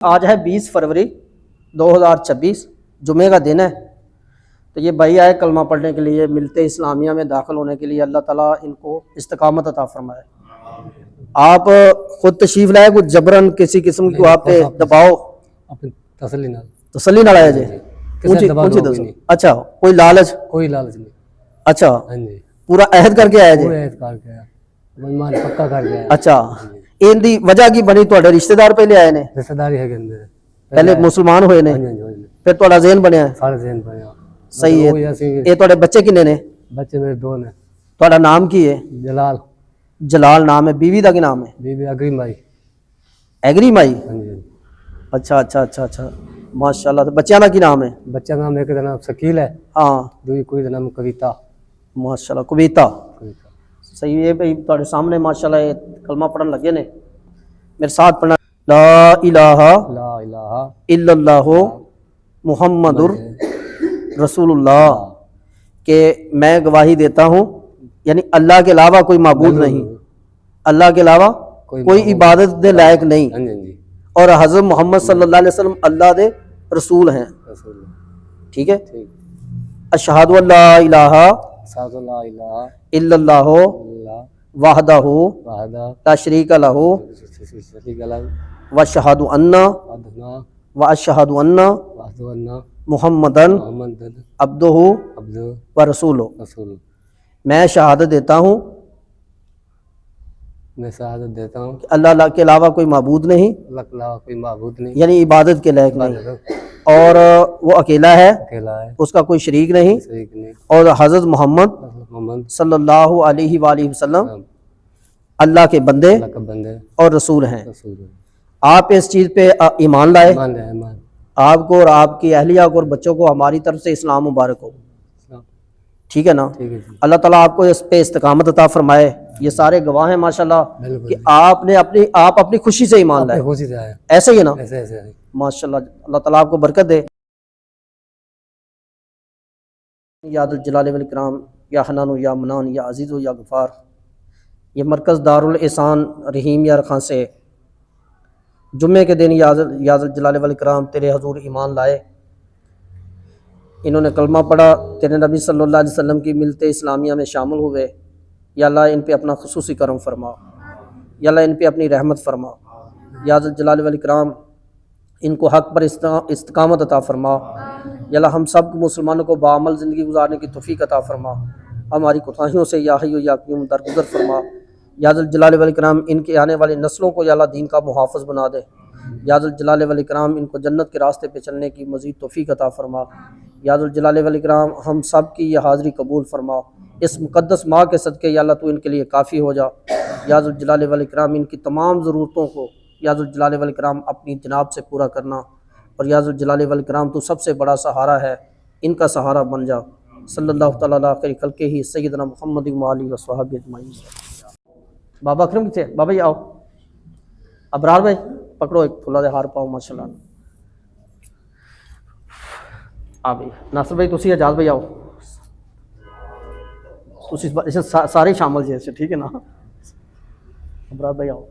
आज है 20 फरवरी 2026 जुमे का दिन है। तो ये भाई आए कलमा पढ़ने के लिए, मिलते इस्लामिया में दाखिल होने के लिए। अल्लाह ताला इनको इस्तकामत अता फरमाए। आप खुद तशरीफ लाए, कुछ जबरन किसी किस्म की आप पे दबाओ तसल्ली ना लाया जाए। अच्छा, कोई लालच नहीं। अच्छा, पूरा अहद करके आया जाए, पक्का करके। अच्छा, इनकी वजह की बनी थोड़े रिश्तेदार पहले आए ने, रिश्तेदारी है पहले मुसलमान हुए ने, फिर थोड़ा ज़हन बनया है। सारे ज़हन बनया। सही है। ये थोड़े बच्चे किन्ने ने? बच्चे मेरे दो ने। थोड़ा नाम की है? जलाल। जलाल नाम है। बीवी का क्या नाम है? बीवी अग्री माई। एग्री माई। अच्छा अच्छा अच्छा अच्छा, माशाल्लाह। तो बच्चों का की नाम है? बच्चा नाम एक का नाम शकील है, हाँ, दूसरी कोई नाम कविता। माशाल्लाह, कविता। सही है भाई, तुम्हारे सामने माशाल्लाह ये कलमा पढ़न लगे ने। मेरे साथ पढ़ना, ला इलाहा इल्लल्लाहु मुहम्मदुर रसूलुल्लाह, के मैं गवाही देता हूँ, यानी अल्लाह के अलावा कोई माबूद नहीं, अल्लाह के अलावा कोई इबादत के लायक नहीं, और हज़रत मोहम्मद सल्लल्लाहु अलैहि वसल्लम अल्लाह दे रसूल हैं। ठीक है। अशहदु अल्ला इलाहा इल्लल्लाहु वहदहु ला शरीका लहु व अशहदु अन्ना मुहम्मदन अब्दुहु व रसूलुहु। मैं शहादत देता हूँ कि अल्लाह के अलावा कोई माबूद नहीं, यानी इबादत के लायक नहीं, और वो अकेला है, उसका कोई शरीक नहीं, और हज़रत मोहम्मद सल्लल्लाहु अलैहि वसल्लम अल्लाह के बंदे और रसूल हैं। आप इस चीज़ पे ईमान लाए। आपको और आपकी अहलिया को और बच्चों को हमारी तरफ से इस्लाम मुबारक हो। ठीक है ना? अल्लाह ताला आपको इस पे इस्तकामत अता फरमाए। ये सारे गवाह हैं माशाल्लाह कि आपने अपनी खुशी से ईमान लाए। ऐसे ही है ना? ऐसे माशाल्लाह। अल्लाह ताला आपको बरकत दे। यादुल जलाल वल इकराम, या हनान या मनान, या अजीज़ या गफ़ार। ये मरकज़ दारुल एहसान रहीम यार खान से जुम्मे के दिन यादुल जलाल वल इकराम तेरे हजूर ईमान लाए। इन्होंने कलमा पढ़ा, तेरे नबी सल्लल्लाहु अलैहि वसल्लम की मिलते इस्लामिया में शामिल हुए। या अल्लाह इन पे अपना खुसूसी करम फरमा, या अल्लाह इन पे अपनी रहमत फरमा। यादुल जलाल वल इकराम इनको हक़ पर इस्तकामत अता फरमा। या अल्लाह हम सब मुसलमानों को बाअमल ज़िंदगी गुजारने की तौफ़ीक़ अता फरमा। हमारी कोताहियों से या हय्यु या क़य्यूम दरगुज़र फरमा। यादुल जलाल वल इकराम इनके आने वाली नस्लों को या अल्लाह दीन का मुहाफ़िज़ बना दे। यादुल जलाल वल इकराम इनको जन्नत के रास्ते पे चलने की मज़ीद तौफ़ीक़ अता फरमा। यादुल जलाल वल इकराम हम सब की यह हाज़री कबूल फरमा। इस मुक़द्दस माह के सदक़े या अल्लाह तू इनके लिए काफ़ी हो जा। यादुल जलाल वल इकराम इनकी तमाम ज़रूरतों को यादुल जलाल वल इकराम अपनी जनाब से पूरा करना। और यादुल जलाल वल इकराम तू सबसे बड़ा सहारा है, इनका सहारा बन जा। सल्लल्लाहु तआला अला खैर खल्क़िही सय्यिदना मुहम्मद व आलिहि व स्वहबिही अजमईन। बाबा अकरम किथे? बाबा जी आओ। अबरार भाई पकड़ो, एक फुला दे हार पाओ माशाल्लाह। हाँ भाई नासिर भाई, तुसी एजाज भाई आओ, तुसी सारे शामिल जैसे। ठीक है ना? अबरार भाई आओ।